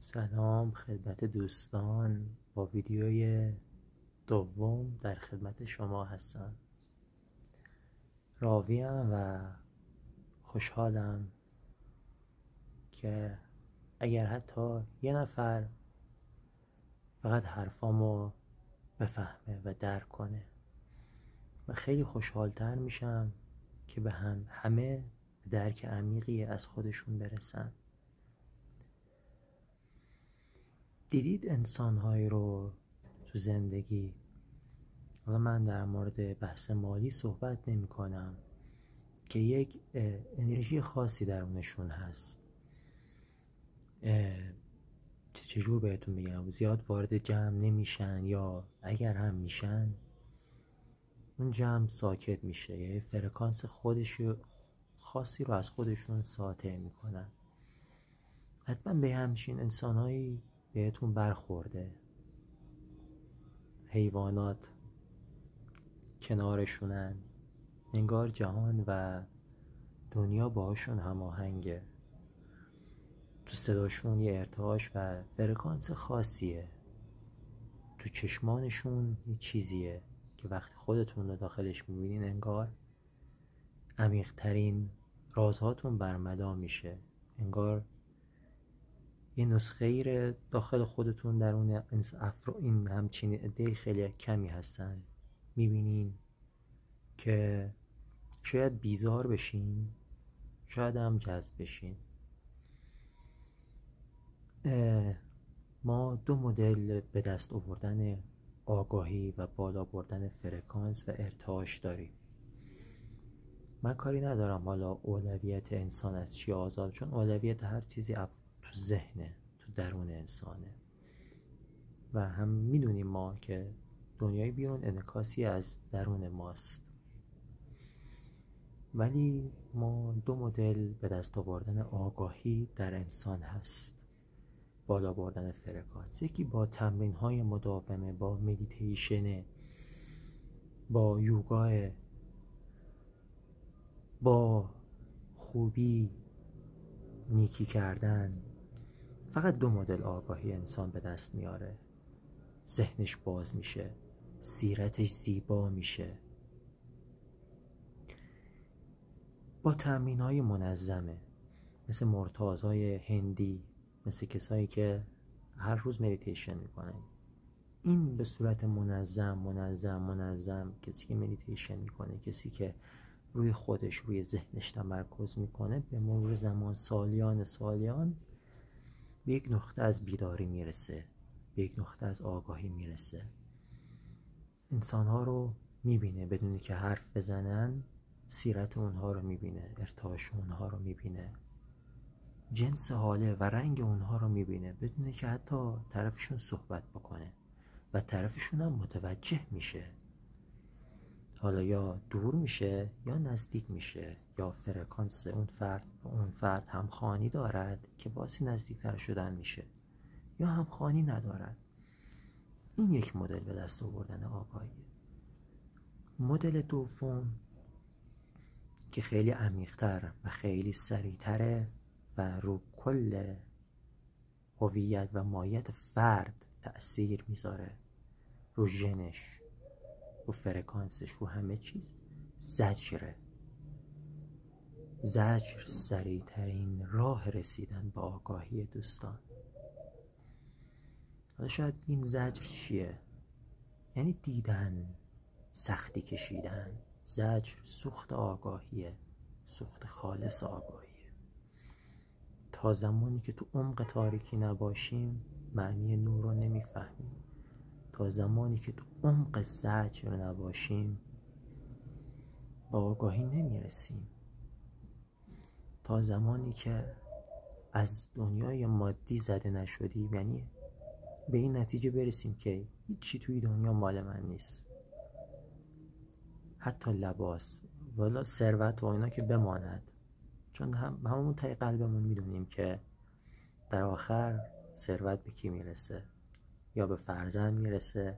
سلام خدمت دوستان، با ویدیوی دوم در خدمت شما هستم. راویم و خوشحالم که اگر حتی یه نفر فقط حرفامو بفهمه و درک کنه، و خیلی خوشحالتر میشم که به همه به درک عمیقی از خودشون برسن. دیدید انسان‌هایی رو تو زندگی، حالا من در مورد بحث مالی صحبت نمی کنم، که یک انرژی خاصی درونشون هست. چجور بهتون بگم، زیاد وارد جمع نمیشن، یا اگر هم میشن اون جمع ساکت میشه، یه فرکانس خاصی رو از خودشون ساطع میکنن. حتما به همچین انسانهایی بهتون برخورده. حیوانات کنارشونن، انگار جهان و دنیا باهاشون هماهنگه. تو صداشون یه ارتعاش و فرکانس خاصیه. تو چشمانشون یه چیزیه که وقتی خودتون رو داخلش میبینین انگار عمیق‌ترین رازهاتون برملا میشه. انگار یه نسخه ای داخل خودتون درون این همچین عده خیلی کمی هستن. میبینین که شاید بیزار بشین، شاید هم جذب بشین. ما دو مدل به دست آوردن آگاهی و بالا بردن فرکانس و ارتعاش داریم. من کاری ندارم حالا اولویت انسان از چی آزاد، چون اولویت هر چیزی تو ذهنه، تو درون انسانه، و هم میدونیم ما که دنیای بیرون انعکاسی از درون ماست. ولی ما دو مدل به دست آوردن آگاهی در انسان هست، بالا بردن فرکانس. یکی با تمرین های مداومه، با مدیتیشن، با یوگا، با خوبی نیکی کردن. فقط دو مدل آگاهی انسان به دست میاره. ذهنش باز میشه، سیرتش زیبا میشه. با تمرین های منظمه، مثل مرتازای هندی، مثل کسایی که هر روز مدیتیشن میکنن. این به صورت منظم کسی که مدیتیشن میکنه، کسی که روی خودش، روی ذهنش تمرکز میکنه، به مرور زمان سالیان به یک نقطه از بیداری میرسه، به یک نقطه از آگاهی میرسه. انسانها رو میبینه بدونی که حرف بزنن، سیرت اونها رو میبینه، ارتعاش اونها رو میبینه، جنس حاله و رنگ اونها رو میبینه، بدونه که حتی طرفشون صحبت بکنه و طرفشون هم متوجه میشه. حالا یا دور میشه یا نزدیک میشه، یا فرکانس اون فرد با اون فرد همخوانی دارد که باعث نزدیکتر شدن میشه، یا همخوانی ندارد. این یک مدل به دست آوردن آگاهی. مدل دوم که خیلی عمیق‌تر و خیلی سریع‌تره و رو کل هویت و ماهیت فرد تأثیر میذاره، رو ژنش، رو فرکانسش، رو همه چیز. زجر سریع‌ترین راه رسیدن به آگاهی دوستان. حالا شاید این زجر چیه؟ یعنی دیدن، سختی کشیدن. زجر سوخت آگاهیه، سوخت خالص آگاهیه. تا زمانی که تو عمق تاریکی نباشیم معنی نور رو نمیفهمیم. تا زمانی که تو عمق زجر نباشیم با آگاهی نمیرسیم. تا زمانی که از دنیای مادی زده نشدیم، یعنی به این نتیجه برسیم که هیچی توی دنیا مال من نیست، حتی لباس ولی ثروت و اینا که بماند، چون هممون تای قلبمون میدونیم که در آخر ثروت به کی میرسه؟ یا به فرزند میرسه،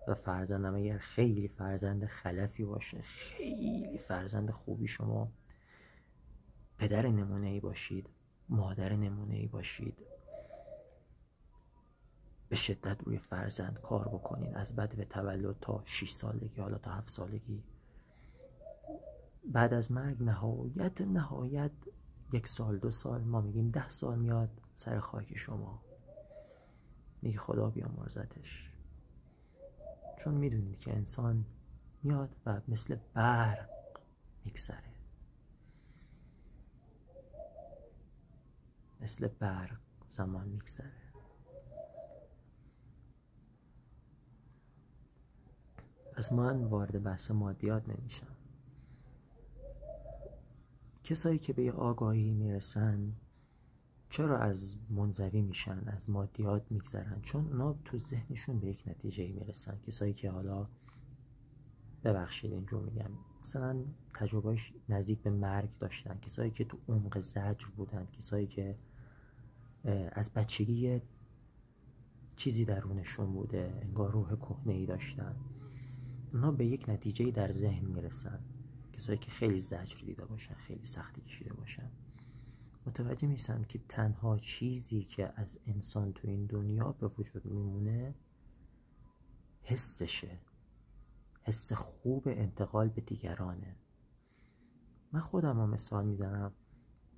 و فرزند هم اگر خیلی فرزند خلفی باشه، خیلی فرزند خوبی، شما پدر نمونه‌ای باشید، مادر نمونه‌ای باشید، به شدت روی فرزند کار بکنین، از بدو تولد تا 6 سالگی، حالا تا 7 سالگی. بعد از مرگ نهایت 1 سال 2 سال، ما میگیم 10 سال میاد سر خاک شما، میگه خدا بیامرزتش. چون میدونید که انسان میاد و مثل برق میگذره، مثل برق زمان میگذره. پس من وارد بحث مادیات نمیشم. کسایی که به یه آگاهی میرسن چرا از منزوی میشن، از مادیات میگذرن؟ چون اونا تو ذهنشون به یک نتیجه میرسن. کسایی که حالا ببخشید اینجور میگم مثلا تجربهش نزدیک به مرگ داشتن، کسایی که تو عمق زجر بودن، کسایی که از بچگی چیزی درونشون بوده، انگار روح کهنه‌ای داشتن، اونا به یک نتیجه در ذهن میرسن. کسایی که خیلی زجر دیده باشن، خیلی سختی کشیده باشن، متوجه میشن که تنها چیزی که از انسان تو این دنیا به وجود میمونه حسشه، حس خوب انتقال به دیگرانه. من خودم رو مثال میزنم،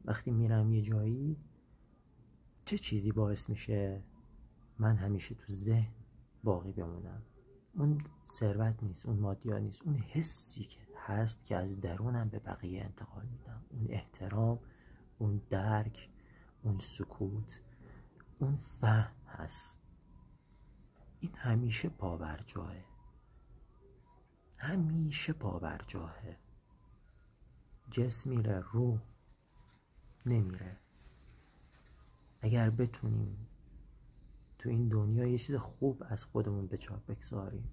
وقتی میرم یه جایی چه چیزی باعث میشه من همیشه تو ذهن باقی بمونم؟ اون ثروت نیست، اون مادیات نیست، اون حسی که هست که از درونم به بقیه انتقال میدم. اون احترام، اون درک، اون سکوت، اون فهم هست. این همیشه پابرجاهه، همیشه پابرجاهه. جسم میره، روح نمیره. اگر بتونیم تو این دنیا یه چیز خوب از خودمون به جا بگذاریم،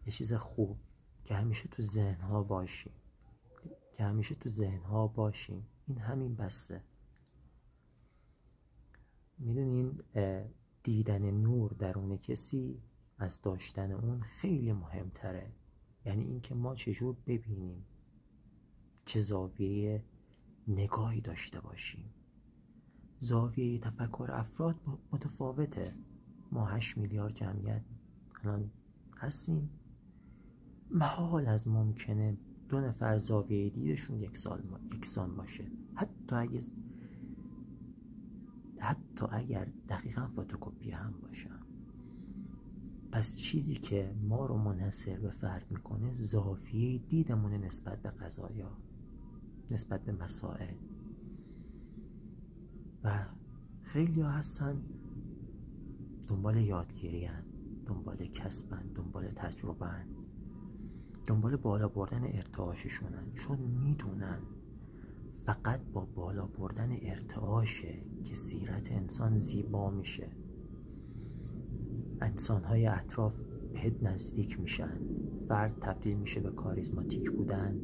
یه چیز خوب که همیشه تو ذهنها باشیم، که همیشه تو ذهنها باشیم، این همین بسه. میدونین دیدن نور درون کسی از داشتن اون خیلی مهمتره. یعنی اینکه ما چجور ببینیم، چه زاویه نگاهی داشته باشیم. زاویه تفکر افراد متفاوته. ما 8 میلیارد جمعیت الان هستیم، محال از ممکنه 2 نفر زاویه دیدشون یکسان باشه، حتی اگر دقیقا فتوکپی هم باشن. پس چیزی که ما رو منحصر به فرد میکنه زاویه دیدمونه نسبت به قضایا، نسبت به مسائل. و خیلی ها هستن دنبال یادگیری هن، دنبال کسبن، دنبال تجربه هن، دنبال بالا بردن ارتعاششونن، چون میدونن فقط با بالا بردن ارتعاشه که سیرت انسان زیبا میشه، انسانهای اطراف بهت نزدیک میشن، فرد تبدیل میشه به کاریزماتیک بودن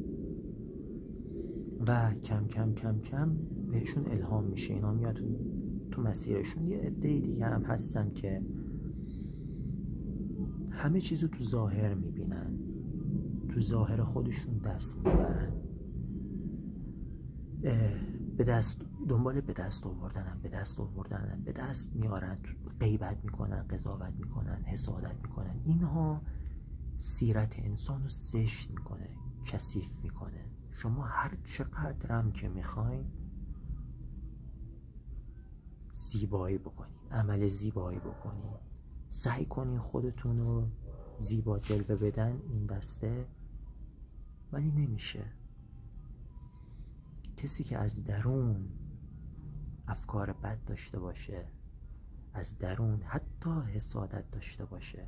و کم کم کم کم بهشون الهام میشه، اینا میاد تو مسیرشون. یه عده دیگه هم هستن که همه چیزو تو ظاهر میبینن، تو ظاهر خودشون دست میبرن، دنبال به دست آوردنن، به دست میارن، غیبت میکنن، قضاوت میکنن، حسادت میکنن. اینها سیرت انسان رو زشت میکنه، کثیف میکنه. شما هر چقدر هم که میخواین زیبایی بکنین، عمل زیبایی بکنین، سعی کنین خودتون رو زیبا جلوه بدن این دسته، ولی نمیشه. کسی که از درون افکار بد داشته باشه، از درون حتی حسادت داشته باشه،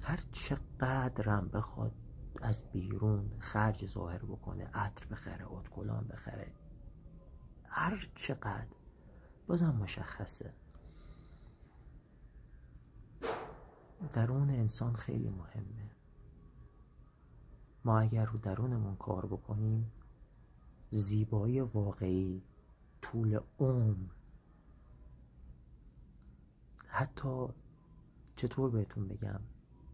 هر چقدرم بخواد از بیرون خرج ظاهر بکنه، عطر بخره، ادکلان بخره، هر چقدر، بازم مشخصه درون انسان خیلی مهمه. ما اگر رو درونمون کار بکنیم، زیبایی واقعی، طول عمر، حتی چطور بهتون بگم،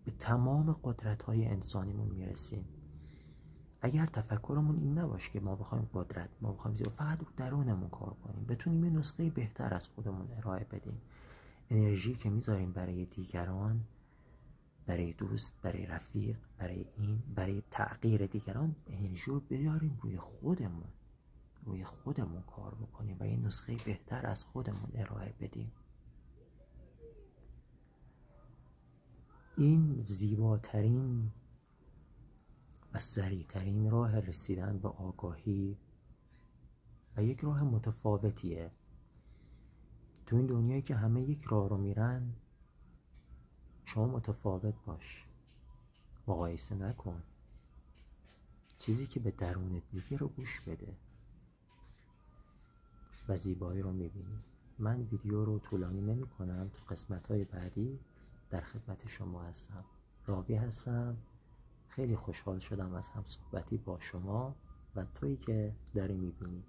به تمام قدرت‌های انسانیمون میرسیم. اگر تفکرمون این نباشه که ما بخوایم قدرت، ما بخوایم زیبا، فقط رو درونمون کار کنیم، بتونیم یه نسخه بهتر از خودمون ارائه بدیم. انرژی که میذاریم برای دیگران، برای دوست، برای رفیق، برای تغییر دیگران، انرژی رو بیاریم روی خودمون کار بکنیم و یه نسخه بهتر از خودمون ارائه بدیم. این زیباترین و سریعترین راه رسیدن به آگاهی و یک راه متفاوتیه. تو این دنیایی که همه یک راه رو میرن، شما متفاوت باش، مقایسه نکن، چیزی که به درونت میگه رو گوش بده و زیبایی رو میبینی. من ویدیو رو طولانی نمی کنم، تو قسمت‌های بعدی در خدمت شما هستم. راوی هستم، خیلی خوشحال شدم از همصحبتی با شما و تویی که داری میبینی.